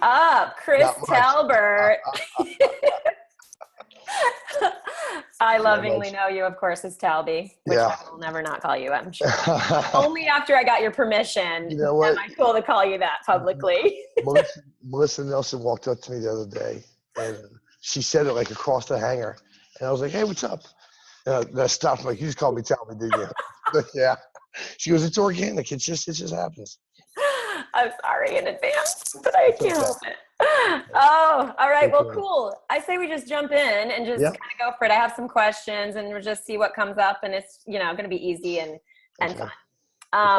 up? Chris Not much. Talbert. I Not lovingly much. know you, of course, as Talbie, which Yeah. I will never not call you, I'm sure. Only after I got your permission You know am what? I cool to call you that publicly. Melissa Nelson walked up to me the other day, and she said it like across the hangar, and I was like, "Hey, what's up?" And I stopped. I'm like, "You just called me Talbie, did you?" Like, yeah. She goes, "It's organic. It just happens." I'm sorry in advance, but I It's can't okay. help it. Oh, all right. Well, Okay. cool. I say we just jump in and just Yep. kind of go for it. I have some questions and we'll just see what comes up, and it's, going to be easy and Okay. fun.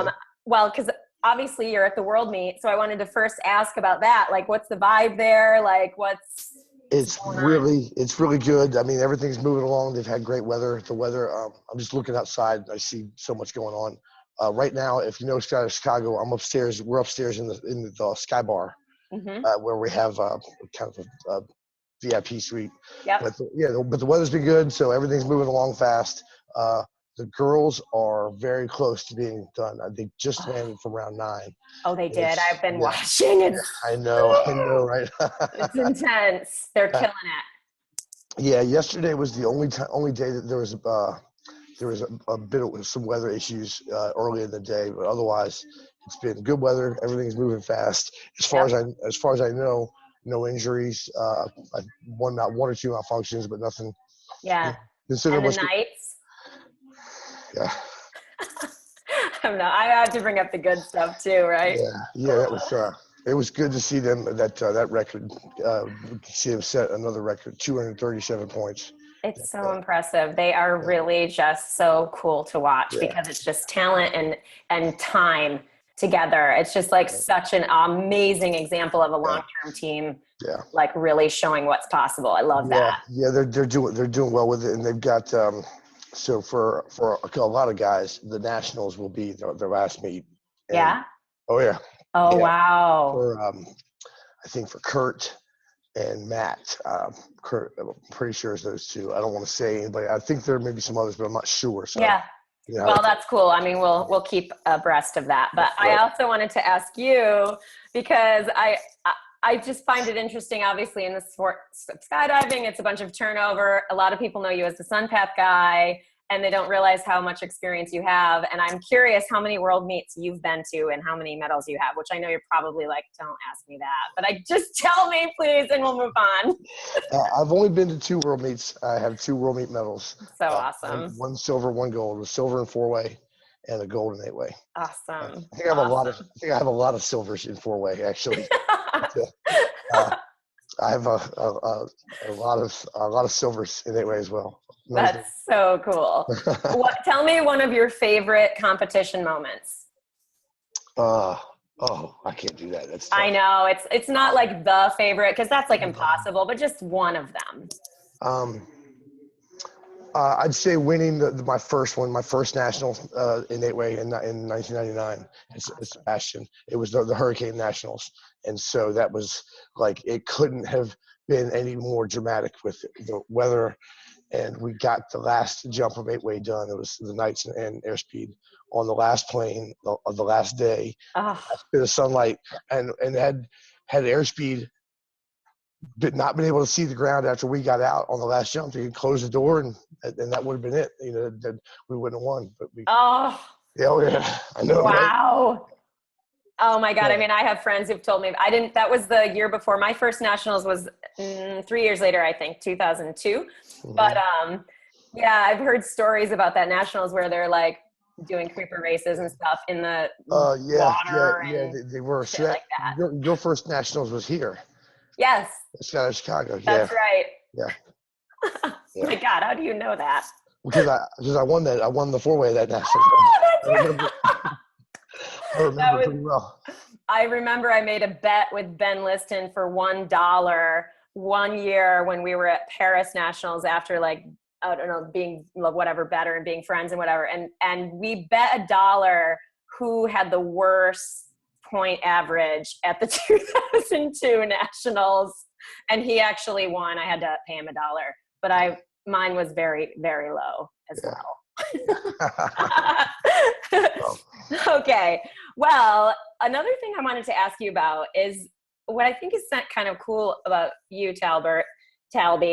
Okay. Well, because obviously you're at the World Meet, so I wanted to first ask about that. Like, what's the vibe there? Like, what's It's going on? really good. I mean, everything's moving along. They've had great weather. The weather, I'm just looking outside. I see so much going on. Right now, if you know Chicago, I'm upstairs. We're upstairs in the Sky Bar, where we have kind of a VIP suite. Yep. But the weather's been good, so everything's moving along fast. The girls are very close to being done. They just landed from round 9. Oh, they did. I've been Yeah, watching. It's I know, right? it's intense. They're killing it. Yeah, yesterday was the only day that there was a bit of some weather issues early in the day, but otherwise it's been good weather. Everything's moving fast. As far as I know, no injuries. Not one or two malfunctions, but nothing. Yeah. Consider And the nights. Yeah. I have to bring up the good stuff too, right? Yeah. It was good to see them that record. See them set another record, 237 points. It's so impressive. They are really just so cool to watch because it's just talent and time together. It's just like such an amazing example of a long-term team. Yeah. Like really showing what's possible. I love that. Yeah, they're doing well with it, and they've got so for a lot of guys, the nationals will be their last meet. And, oh yeah. Oh wow. For I think for Kurt and Matt, Kurt, I'm pretty sure it's those two. I don't want to say anybody. I think there may be some others, but I'm not sure. So, well, that's cool. I mean, we'll keep abreast of that. But I also wanted to ask you because I just find it interesting. Obviously, in the sport skydiving, it's a bunch of turnover. A lot of people know you as the Sun Path guy, and they don't realize how much experience you have. And I'm curious how many world meets you've been to and how many medals you have, which I know you're probably like, don't ask me that. But just tell me, please, and we'll move on. I've only been to 2 world meets. I have 2 world meet medals. So awesome. One silver, 1 gold. A silver in 4-way and a gold in 8-way. Awesome. I think I have a lot of silvers in 4-way, actually. I have a lot of silvers in 8-way as well. That's so cool. Tell me one of your favorite competition moments. I can't do that. That's tough. I know it's not like the favorite because that's like impossible, but just one of them. I'd say winning my first national in 8-way in 1999 at Sebastian. It was the Hurricane Nationals, and so that was like it couldn't have been any more dramatic with the weather. And we got the last jump of 8-way done. It was the nights and airspeed on the last plane of the last day. Last bit of sunlight, and had airspeed, but not been able to see the ground after we got out on the last jump. You could close the door, and that would have been it. That we wouldn't have won. But we. I know. Wow. Right? Oh my God. I mean, I have friends who've told me that was the year before. My first nationals was 3 years later, I think 2002. Mm-hmm. But I've heard stories about that nationals where they're like doing creeper races and stuff in the water. They were. Shit like that. Your first nationals was here. Yes. It's out of Chicago. That's right. Yeah. My God, how do you know that? Because I won that. I won the 4-way that nationals. Oh, that's right. I remember pretty well. I remember I made a bet with Ben Liston for $1 one year when we were at Paris Nationals after I don't know, being whatever better and being friends and whatever. And we bet $1 who had the worst point average at the 2002 Nationals. And he actually won. I had to pay him $1, but mine was very, very low as well. Okay. Well, another thing I wanted to ask you about is what I think is kind of cool about you, Talbie,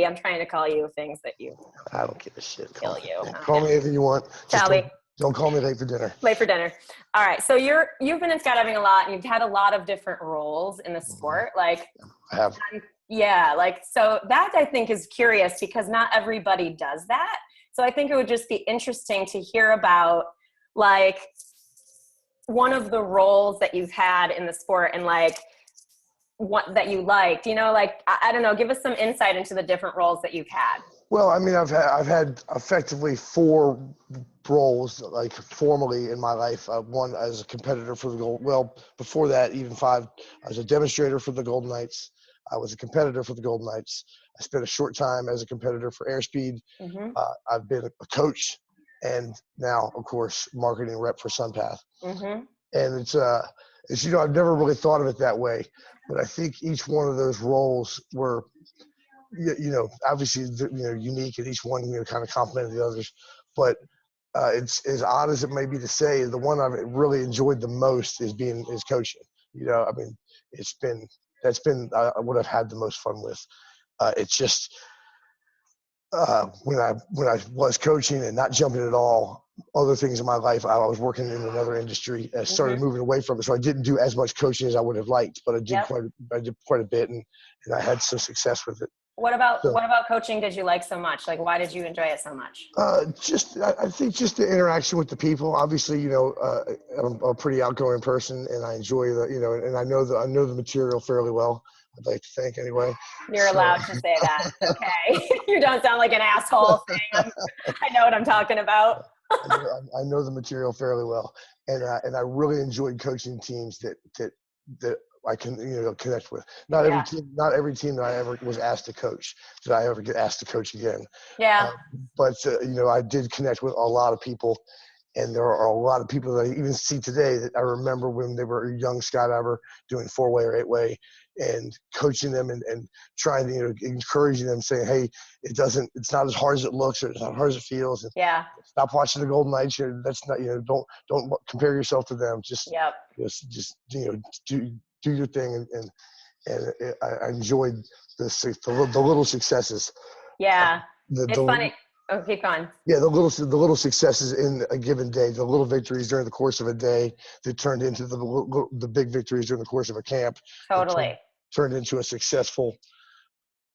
I'm trying to call you things that you I don't give a shit. kill you. Call me anything you want. Just Talbie. don't call me late for dinner. Late for dinner. All right. So you've been in skydiving a lot and you've had a lot of different roles in the sport. Like, I have. Yeah. Like, so that I think is curious because not everybody does that. So I think it would just be interesting to hear about like one of the roles that you've had in the sport and like what that you liked, you know, like, I don't know, give us some insight into the different roles that you've had. Well, I mean, I've had effectively 4 roles, like formally in my life. One as a competitor for the gold. Well, before that, even 5. I was a demonstrator for the Golden Knights. I was a competitor for the Golden Knights. I spent a short time as a competitor for Airspeed. Mm-hmm. I've been a coach, and now, of course, marketing rep for SunPath. Mm-hmm. And it's you know, I've never really thought of it that way, but I think each one of those roles were, you know, obviously, you know, unique, and each one, you know, kind of complemented the others. But it's as odd as it may be to say, the one I've really enjoyed the most is coaching. You know, I mean, that's been what I've had the most fun with. It's just when I was coaching and not jumping at all, other things in my life, I was working in another industry. I started moving away from it, so I didn't do as much coaching as I would have liked, but I did quite a bit, and I had some success with it. What about coaching did you like so much? Like, why did you enjoy it so much? I think just the interaction with the people. Obviously, you know, I'm a pretty outgoing person, and I enjoy you know, and I know the material fairly well. I'd like to think anyway. You're allowed to say that. Okay. You don't sound like an asshole saying I know what I'm talking about. I know the material fairly well, and I really enjoyed coaching teams that I can, you know, connect with. Not every team that I ever was asked to coach did I ever get asked to coach again. Yeah. But you know, I did connect with a lot of people, and there are a lot of people that I even see today that I remember when they were a young skydiver doing 4-way or 8-way, and coaching them and trying to, you know, encouraging them, saying, hey, it's not as hard as it looks, or it's not as hard as it feels. And stop watching the Golden Knights. That's not, you know, don't compare yourself to them. Just you know, do your thing, and I enjoyed the little successes. Yeah, it's funny. Oh, keep going. Yeah, the little successes in a given day, the little victories during the course of a day that turned into the big victories during the course of a camp. Totally. Turned into a successful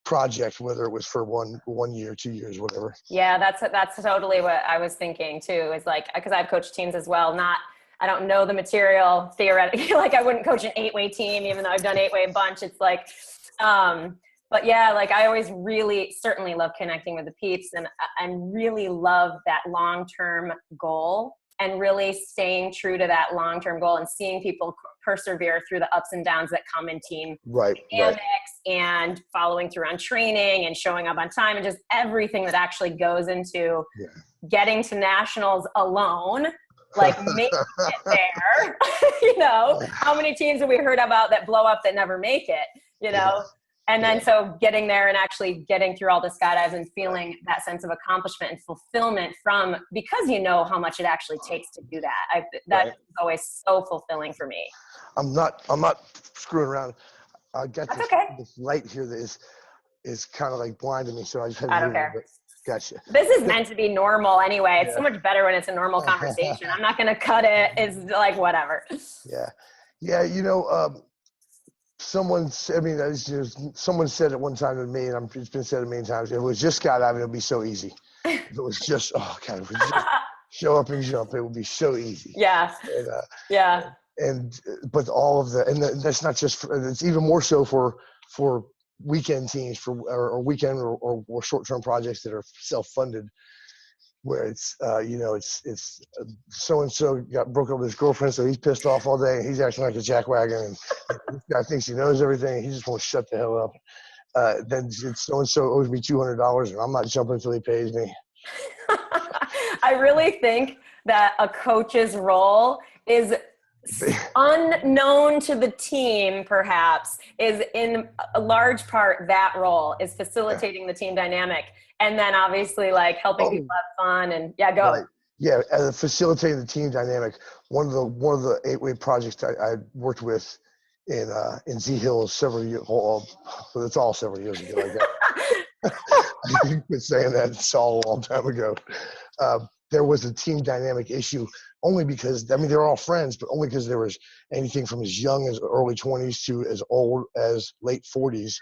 project, whether it was for 1 year, 2 years, whatever. Yeah, that's totally what I was thinking too. Is like, because I've coached teams as well. I don't know the material theoretically. Like, I wouldn't coach an 8-way team, even though I've done 8-way a bunch. It's like, but yeah, like I always really certainly love connecting with the peeps and really love that long-term goal and really staying true to that long-term goal and seeing people persevere through the ups and downs that come in team dynamics and following through on training and showing up on time and just everything that actually goes into getting to nationals alone. Like, make it there. You know, how many teams have we heard about that blow up that never make it, you know? And then so getting there and actually getting through all the skydives and feeling that sense of accomplishment and fulfillment because you know how much it actually takes to do that. That's always so fulfilling for me. I'm not screwing around. I got this light here that is kind of like blinding me, so I just had to I don't care. Gotcha. This is meant to be normal anyway. It's so much better when it's a normal conversation. I'm not going to cut it. It's like, whatever. Yeah. You know, someone said it one time to me, and it's been said a million times. If it was just skydiving, it would be so easy. If it was just, if it was just show up and jump, it would be so easy. Yeah. But all of that's not just it's even more so for weekend teams or weekend or short-term projects that are self-funded, where it's you know, it's so-and-so broke up with his girlfriend, so he's pissed off all day and he's acting like a jackwagon, and this guy thinks he knows everything and he just won't shut the hell up. Then so-and-so owes me $200 and I'm not jumping until he pays me. I really think that a coach's role is unknown to the team, perhaps, is in a large part that role is facilitating the team dynamic, and then obviously like helping people have fun and go. Right. Facilitating the team dynamic. One of the 8-way projects I worked with in Z Hills several years. Well, it's all several years ago. Like that. I've been saying that it's all a long time ago. There was a team dynamic issue only because, I mean, they were all friends, but only because there was anything from as young as early 20s to as old as late 40s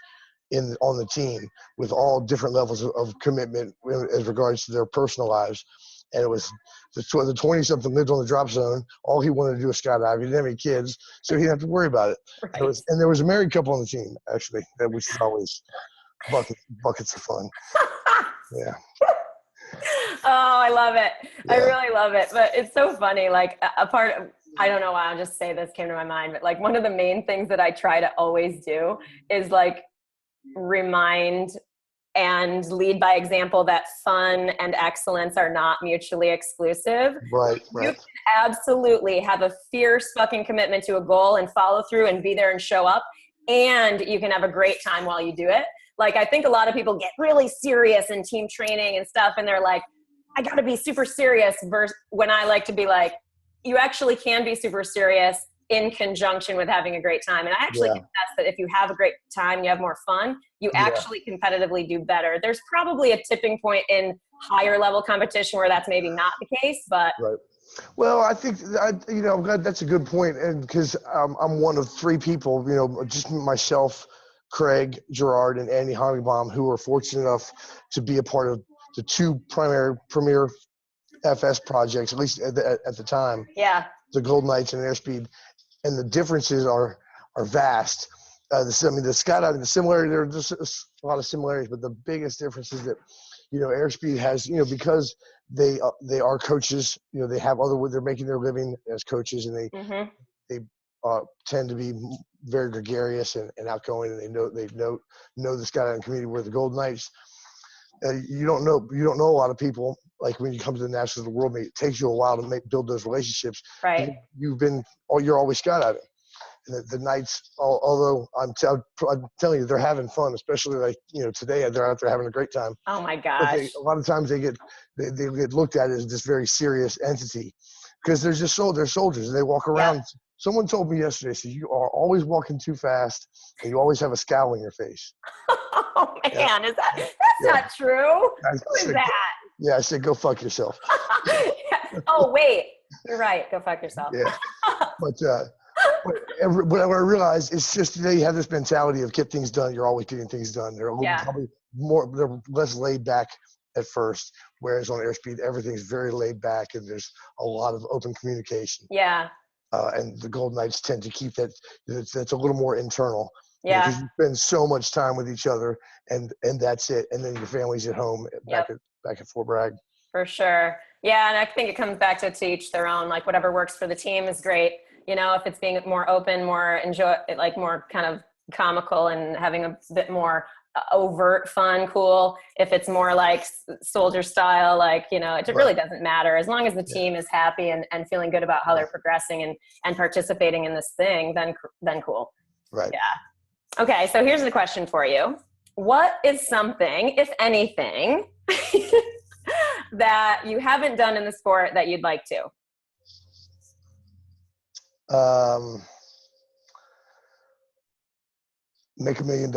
on the team, with all different levels of commitment as regards to their personal lives. And it was the 20-something lived on the drop zone. All he wanted to do was skydive. He didn't have any kids, so he didn't have to worry about it. Right. And there was a married couple on the team, actually, which is always buckets of fun. Yeah. Oh, I love it. Yeah. I really love it. But it's so funny. Like a part of, I don't know why I'll just say this came to my mind, but like one of the main things that I try to always do is like remind and lead by example that fun and excellence are not mutually exclusive. Right. You can absolutely have a fierce fucking commitment to a goal and follow through and be there and show up. And you can have a great time while you do it. Like, I think a lot of people get really serious in team training and stuff. And they're like, I got to be super serious. Versus when I like to be like, you actually can be super serious in conjunction with having a great time. And I actually confess that if you have a great time, you have more fun, you actually competitively do better. There's probably a tipping point in higher level competition where that's maybe not the case, but. Right. Well, I think, I'm glad that's a good point. And because I'm one of three people, just myself, Craig Gerard, and Andy Honigbaum, who are fortunate enough to be a part of the two premier FS projects, at least at the time. Yeah. The Golden Knights and Airspeed. And the differences are vast. The skydiving, the similarity, there are just a lot of similarities, but the biggest difference is that, Airspeed has, because they are coaches, they have they're making their living as coaches, and they tend to be very gregarious and outgoing, and they know the skydiving community. Where the Golden Knights, you don't know a lot of people. Like when you come to the Nationals of the World Meet, it takes you a while to build those relationships. Right. You're always skydiving. And the Knights, although I'm telling you, they're having fun, especially like, today they're out there having a great time. Oh my gosh. A lot of times they get looked at as this very serious entity because they're soldiers and they walk around. Yeah. Someone told me yesterday, so you are always walking too fast and you always have a scowl on your face. Oh man, that's not true. Who is that? Yeah, I said, go fuck yourself. Oh, wait. You're right. Go fuck yourself. Yeah. But what I realized is just they have this mentality of get things done. You're always getting things done. They're probably they're less laid back at first, whereas on Airspeed, everything's very laid back and there's a lot of open communication. Yeah. And the Golden Knights tend to keep that's a little more internal. Yeah. Because you spend so much time with each other and that's it. And then your family's at home back at Fort Bragg. For sure. Yeah. And I think it comes back to each their own, like whatever works for the team is great. If it's being more open, more more kind of comical and having a bit more overt fun, cool. If it's more like soldier style, it really doesn't matter. As long as the team is happy and feeling good about how they're progressing and participating in this thing, then cool. Right. Yeah. Okay. So here's the question for you. What is something, if anything, that you haven't done in the sport that you'd like to? Make $1 million.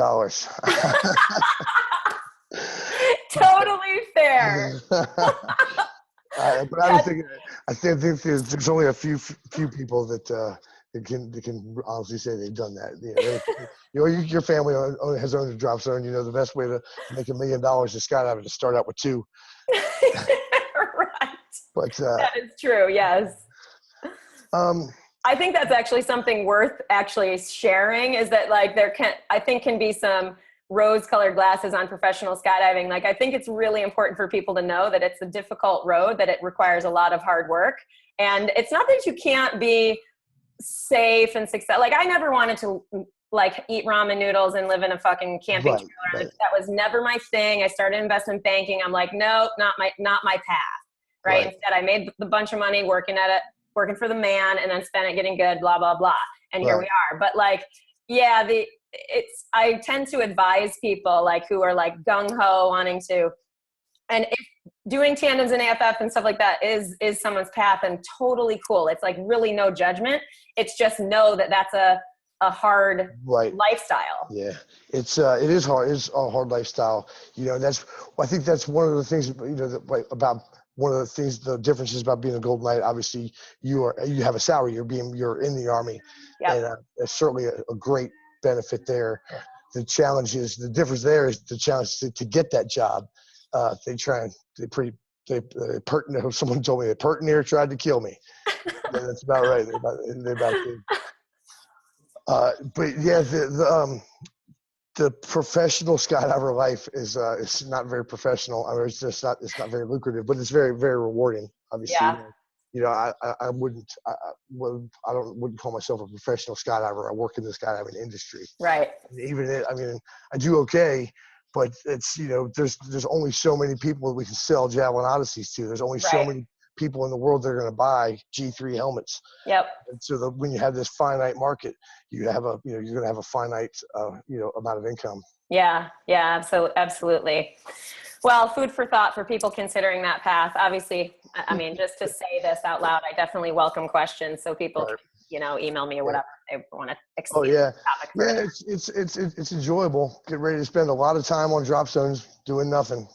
Totally fair. But I think there's only a few people that can honestly say they've done that. Your family has owned a drop zone. The best way to make $1 million is skydiving, to start out with 2. Right. But that is true. Yes. I think that's actually something worth actually sharing, is that there can be some rose-colored glasses on professional skydiving. I think it's really important for people to know that it's a difficult road, that it requires a lot of hard work. And it's not that you can't be safe and successful. I never wanted to eat ramen noodles and live in a fucking camping trailer. Right. That was never my thing. I started investment banking. I'm like, nope, not my path. Right? Instead, I made a bunch of money working for the man, and then spent it getting good, blah, blah, blah. And here we are. But I tend to advise people who are gung-ho wanting to, and if doing tandems and AFF and stuff like that is someone's path, and totally cool. It's really no judgment. It's just know that that's a a hard Right. lifestyle. Yeah, it is hard. It's a hard lifestyle. I think that's one of the things, about one of the things, the differences about being a Golden Knight. Obviously, you have a salary. You're in the Army, Yep. and it's certainly a great benefit there. The difference there is the challenge to get that job. Someone told me that pert near tried to kill me. Yeah, that's about right. They're about to. But yeah, the professional skydiver life is it's not very professional. I mean, it's not very lucrative, but it's very, very rewarding. Obviously, I wouldn't call myself a professional skydiver. I work in the skydiving industry. Right. I do okay, but it's there's only so many people that we can sell Javelin Odysseys to. There's only so many people in the world that are going to buy G3 helmets. Yep. And so when you have this finite market, you're going to have a finite amount of income. Yeah, absolutely. Well, food for thought for people considering that path. Obviously, I mean, just to say this out loud, I definitely welcome questions, so people can, email me or whatever they want to explore. Oh yeah, yeah. It's enjoyable. Get ready to spend a lot of time on drop zones doing nothing.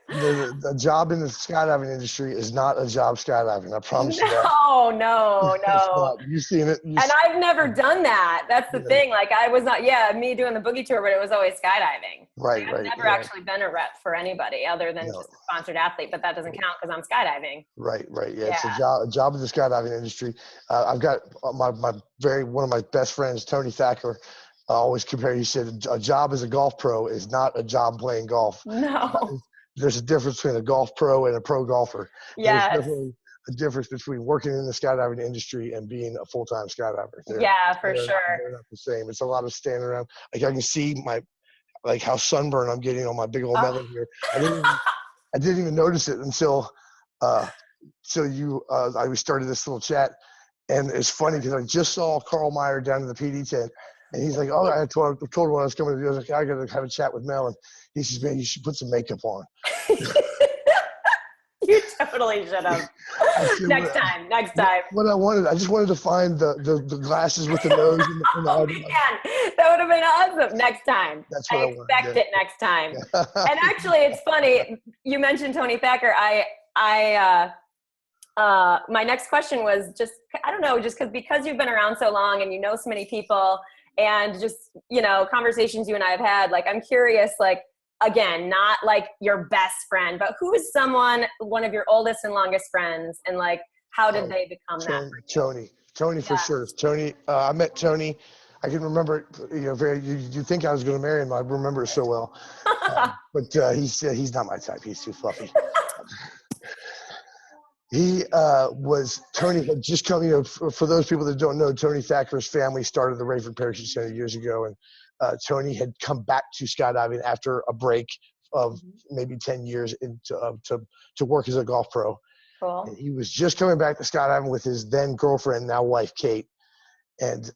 The job in the skydiving industry is not a job skydiving. I promise you that. No. You've seen it. And I've never done that. That's the thing. Like I was not, me doing the boogie tour, but it was always skydiving. Right, I've never actually been a rep for anybody other than just a sponsored athlete, but that doesn't count because I'm skydiving. Right. Yeah, it's a job in the skydiving industry. I've got one of my best friends, Tony Thacker, always compare. He said, a job as a golf pro is not a job playing golf. No. There's a difference between a golf pro and a pro golfer. Yes. There's definitely a difference between working in the skydiving industry and being a full-time skydiver. For sure. They're not the same. It's a lot of standing around. Like I can see how sunburn I'm getting on my big old melon here. I didn't even notice it until we started this little chat. And it's funny because I just saw Carl Meyer down in the PD tent. And he's like, oh, I told him what I was coming to do. I was like, I got to have a chat with Mel. And he says, man, you should put some makeup on. You totally should have. Next time. What I just wanted to find the glasses with the nose and the eyebrows. That would have been awesome. Next time. That's what I expect it next time. And actually, it's funny. You mentioned Tony Thacker. My next question was just because you've been around so long and you know so many people and just, conversations you and I have had, like, I'm curious, like, again, not like your best friend, but who is one of your oldest and longest friends, and like, how did they become that for you? Tony for sure. Tony, I met Tony. I can remember, you think I was going to marry him. I remember it so well. But he said he's not my type. He's too fluffy. Tony had just come, for those people that don't know, Tony Thacker's family started the Rayford Parachute Center years ago. And Tony had come back to skydiving after a break of maybe 10 years to work as a golf pro. Cool. And he was just coming back to skydiving with his then girlfriend, now wife, Kate. And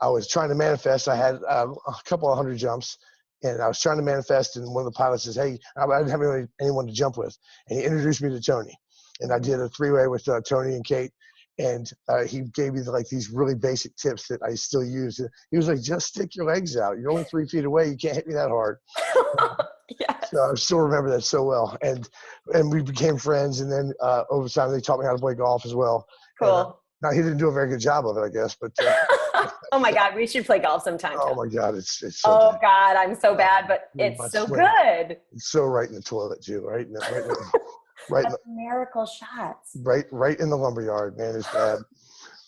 I was trying to manifest. I had a couple of 100 jumps. And I was trying to manifest, and one of the pilots says, hey, I didn't have anyone to jump with. And he introduced me to Tony. And I did a three-way with Tony and Kate, and he gave me these really basic tips that I still use. And he was like, just stick your legs out. You're only 3 feet away. You can't hit me that hard. Yes. So I still remember that so well. And we became friends, and then over time they taught me how to play golf as well. Cool. Now, he didn't do a very good job of it, I guess. But oh, my God, we should play golf sometime. Oh, my God, it's so good. God, I'm so bad, but it's so good. It's so right in the toilet, too, right? Right. Miracle shots. Right in the lumberyard, man. It's bad.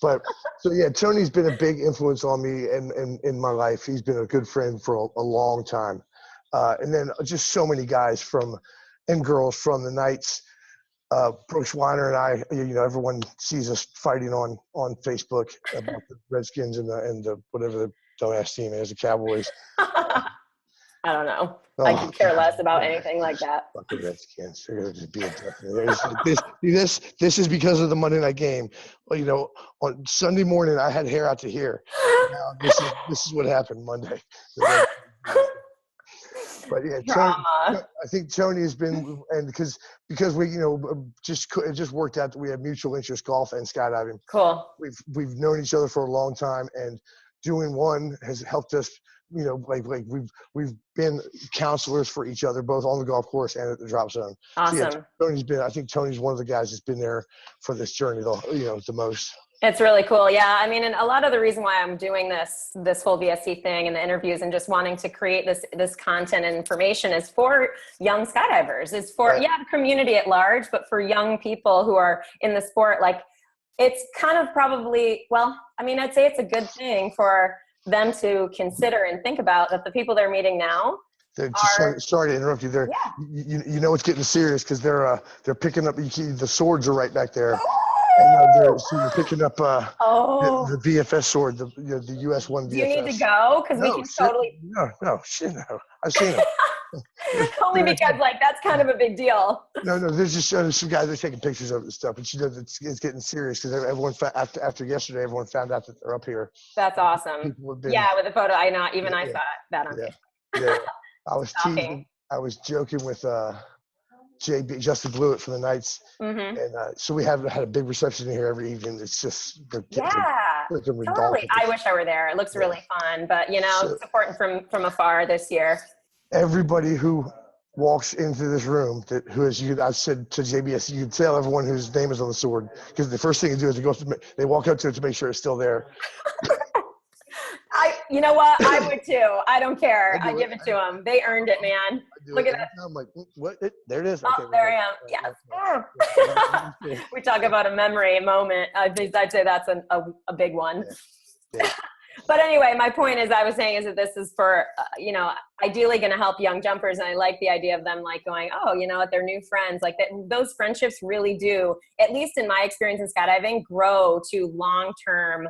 But so yeah, Tony's been a big influence on me and in my life. He's been a good friend for a long time. And then just so many guys and girls from the Knights. Brooks Weiner and I, everyone sees us fighting on Facebook about the Redskins and the whatever the dumbass team is, the Cowboys. I don't know. I could care less about anything like that. Fuck the Redskins. They're going to just be a this is because of the Monday night game. Well, on Sunday morning, I had hair out to here. Now, this is what happened Monday. But yeah, Drama. I think Tony has been, and because we, just worked out that we have mutual interest, golf and skydiving. Cool. We've known each other for a long time, and doing one has helped us. Like we've been counselors for each other, both on the golf course and at the drop zone. Awesome. So yeah, I think Tony's one of the guys that's been there for this journey, the most. It's really cool. Yeah. I mean, and a lot of the reason why I'm doing this whole VSC thing and the interviews and just wanting to create this content and information is for young skydivers. It's for, the community at large, but for young people who are in the sport, like it's kind of probably, I'd say it's a good thing for them to consider and think about that the people they're meeting now sorry to interrupt you there. Yeah. It's getting serious because they're picking up, the swords are right back there. And you're picking up the VFS sword, the US 1 VFS. Do you need to go? Because we can totally. No, I've seen it. Only because that's kind of a big deal. No, there's just some guys that are taking pictures of this stuff, but it's getting serious because everyone after yesterday, everyone found out that they're up here. That's awesome. With the photo, I saw that on Facebook. Yeah. I was teasing. I was joking with JB, Justin Blewett from the Knights, and so we have had a big reception here every evening. It's just totally. I wish I were there. It looks really fun, but supporting from afar this year. Everybody who walks into this room I've said to JBS, you can tell everyone whose name is on the sword, because the first thing they do is they walk up to it to make sure it's still there. You know what? I would too. I don't care. I give it to them. They earned it, man. Look at that. I'm like, what? There it is. Oh, there I am. Yes. We talk about a memory moment. I'd say that's a big one. Yeah. But anyway, my point is that this is for, ideally going to help young jumpers. And I like the idea of them going, they're new friends. Those friendships really do, at least in my experience in skydiving, grow to long-term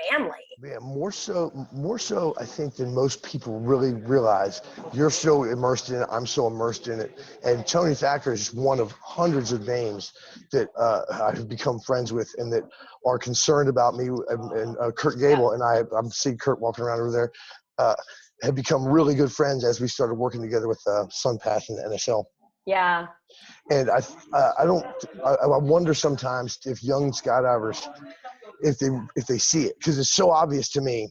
family. Yeah, more so I think than most people really realize. You're so immersed in it, I'm so immersed in it. And Tony Thacker is one of hundreds of names that I've become friends with and that are concerned about me. And Kurt Gable and I'm seeing Kurt walking around over there, have become really good friends as we started working together with Sunpath and the NSL. Yeah. And I wonder sometimes if young skydivers, if they see it, because it's so obvious to me,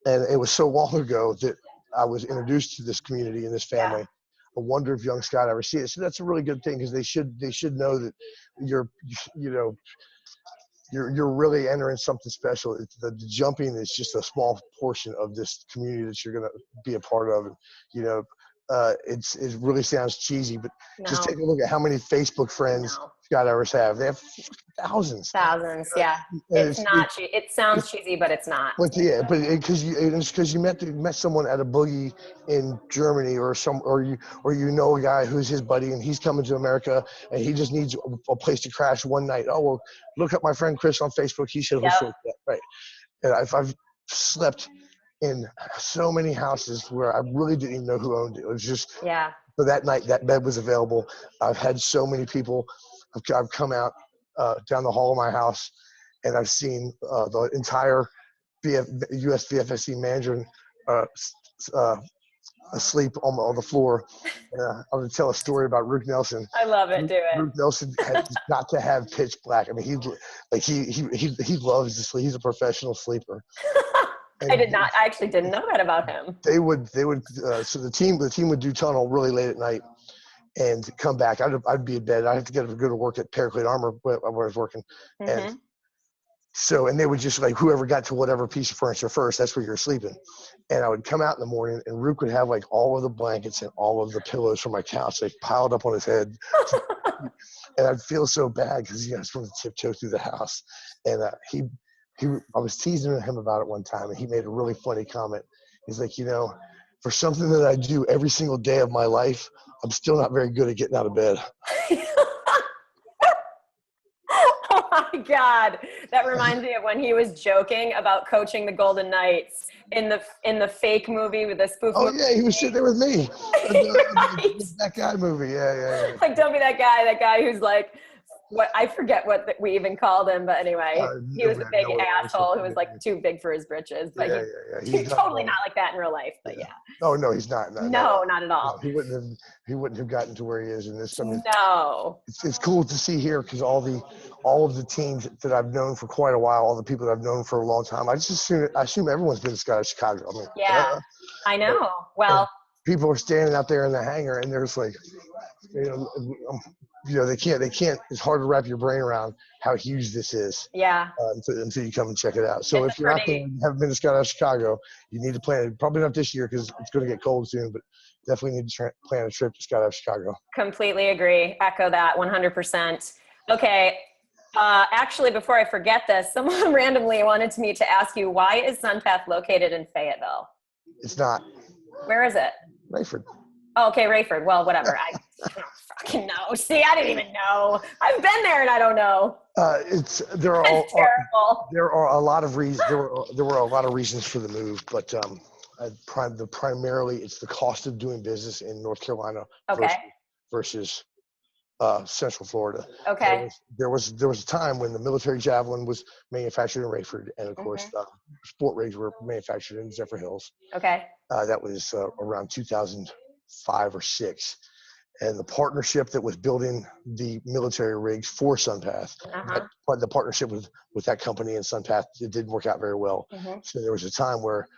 and it was so long ago that I was introduced to this community and this family. I wonder if young skydivers see it. So that's a really good thing, because they should know that you're really entering something special. The jumping is just a small portion of this community that you're going to be a part of. And, it really sounds cheesy, but just take a look at how many Facebook friends skydivers have. They have thousands. Yeah. It's not. It sounds cheesy, but it's not. But because you met someone at a boogie in Germany, or you a guy who's his buddy and he's coming to America and he just needs a place to crash one night. Oh well, look up my friend Chris on Facebook. He should have right. And I've slept in so many houses where I really didn't even know who owned it. It was just for that night that bed was available. I've had so many people. I've come out down the hall of my house, and I've seen the entire US VFSC manager asleep on the floor. I'm going to tell a story about Rook Nelson. I love it. Do it. Rook Nelson has got to have pitch black. I mean, he loves to sleep. He's a professional sleeper. I actually didn't know that about him. They would. So the team would do tunnel really late at night, and come back. I'd be in bed. I'd have to go to work at Paraclete Armor where I was working, and they would just whoever got to whatever piece of furniture first, that's where you're sleeping. And I would come out in the morning, and Rook would have all of the blankets and all of the pillows from my couch piled up on his head, and I'd feel so bad because I was going to tiptoe through the house, and I was teasing him about it one time, and he made a really funny comment. He's like, for something that I do every single day of my life, I'm still not very good at getting out of bed. Oh my God. That reminds me of when he was joking about coaching the Golden Knights in the fake movie with the spoof movie. Yeah, he was sitting there with me. Right. That guy movie. Yeah. Don't be that guy who's what I forget what we even called him, but anyway, he was a big no, asshole who was like too big for his britches. But he's totally not like that in real life. But Oh no, he's not. No, not at all. No, he wouldn't have gotten to where he is in this. I mean, no. It's cool to see here because all of the teams that I've known for quite a while, all the people that I've known for a long time, I assume everyone's been to Chicago. I mean, I know. Well, people are standing out there in the hangar, and there's like, they can't. It's hard to wrap your brain around how huge this is. Yeah. Until you come and check it out. So if you're out there and haven't been to Skydive Chicago, you need to plan it. Probably not this year because it's going to get cold soon, but definitely need to plan a trip to Skydive Chicago. Completely agree. Echo that 100%. Okay. Actually, before I forget this, someone randomly wanted me to ask you, why is SunPath located in Fayetteville? It's not. Where is it? Rayford. Oh, okay, Rayford. Well, whatever. I don't fucking know. See, I didn't even know. I've been there and I don't know. There are terrible. There are a lot of reasons. There were a lot of reasons for the move, but primarily it's the cost of doing business in North Carolina versus Central Florida. Okay. There was a time when the military javelin was manufactured in Rayford, and of course sport rigs were manufactured in Zephyr Hills. Okay. That was around 2005 or 6. And the partnership that was building the military rigs for SunPath, the partnership with that company and SunPath, it didn't work out very well. So there was a time where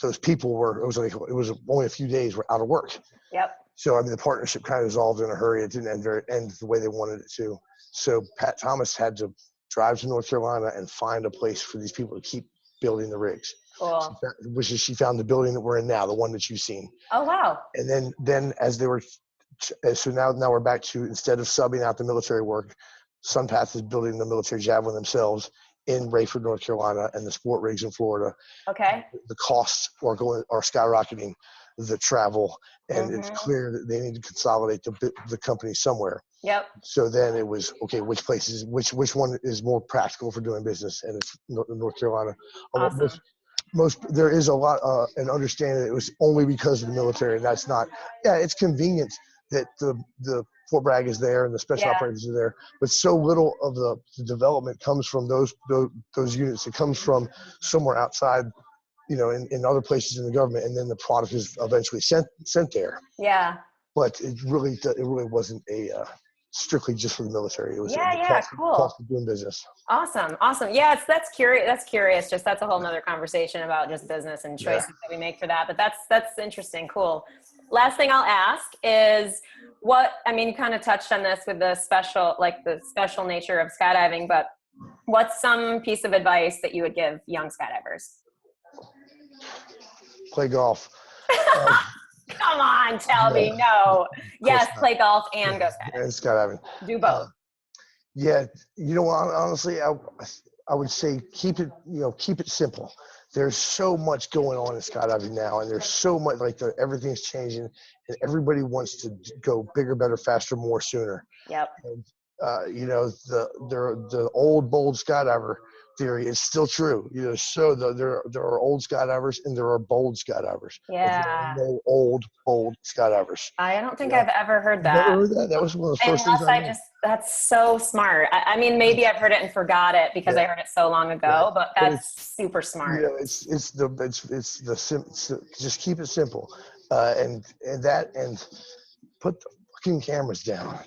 those people it was only a few days were out of work. Yep. So I mean the partnership kind of dissolved in a hurry. It didn't end the way they wanted it to. So Pat Thomas had to drive to North Carolina and find a place for these people to keep building the rigs. Cool. She found the building that we're in now, the one that you've seen. Oh wow. And then as they were. So now we're back to, instead of subbing out the military work, SunPath is building the military javelin themselves in Rayford, North Carolina, and the sport rigs in Florida. Okay. The costs are skyrocketing, the travel, and it's clear that they need to consolidate the company somewhere. Yep. So then it was, okay, which one is more practical for doing business, and it's North Carolina. Awesome. There is a lot an understanding that it was only because of the military, and that's not. Yeah, it's convenient that the Fort Bragg is there and the special operators are there, but so little of the development comes from those units. It comes from somewhere outside, in other places in the government, and then the product is eventually sent there. Yeah. But it really wasn't strictly just for the military. It was cool. cost of doing business. Awesome. Yeah, that's curious. Just that's a whole nother conversation about just business and choices that we make for that. But that's interesting. Cool. Last thing I'll ask is you kind of touched on this with the special nature of skydiving, but what's some piece of advice that you would give young skydivers? Play golf. Come on, Talbie. No. Yes, play golf and go skydiving. And skydiving. Do both. Honestly, I would say keep it simple. There's so much going on in skydiving now, and there's so much everything's changing, and everybody wants to go bigger, better, faster, more, sooner. Yep. And, the old bold skydiver theory is still true. So there are old skydivers and there are bold skydivers. Yeah. There are no old bold skydivers. I don't think I've ever heard that. Never heard that? That was one of the first things that's so smart. I mean, maybe I've heard it and forgot it because I heard it so long ago, but that's super smart. Just keep it simple, and put the fucking cameras down.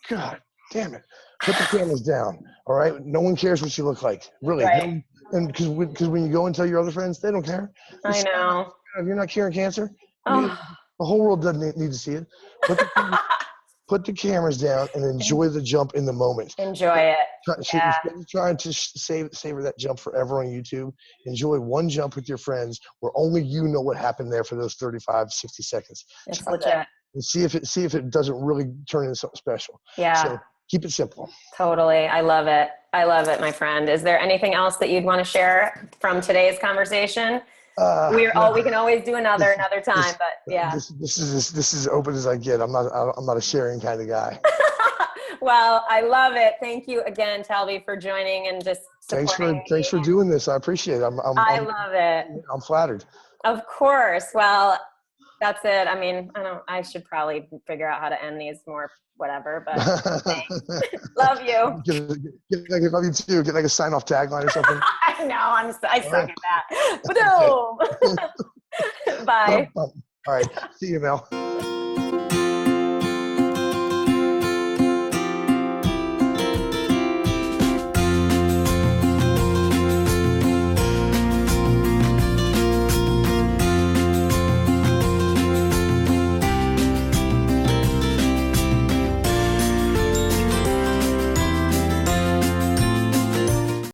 God damn it. Put the cameras down, all right? No one cares what you look like, really. Right. And because when you go and tell your other friends, they don't care. I know. You're not curing cancer. The whole world doesn't need to see it. Put the cameras down and enjoy the jump in the moment. Enjoy it. Instead of trying to savor that jump forever on YouTube, enjoy one jump with your friends where only you know what happened there for those 35, 60 seconds. It's legit. And see if it doesn't really turn into something special. Yeah. So keep it simple. Totally. I love it, my friend. Is there anything else that you'd want to share from today's conversation? We can always do another time, but yeah. This is as open as I get. I'm not a sharing kind of guy. Well, I love it. Thank you again, Talbie, for joining and just supporting. Thanks for doing this. I appreciate it. I love it. I'm flattered. Of course. Well, That's it. I mean, I should probably figure out how to end these more, whatever, but thanks. Love you. Get love you too. Get like a sign off tagline or something. I know, I suck Right. at that. Boom. Bye. All right. See you, Mel.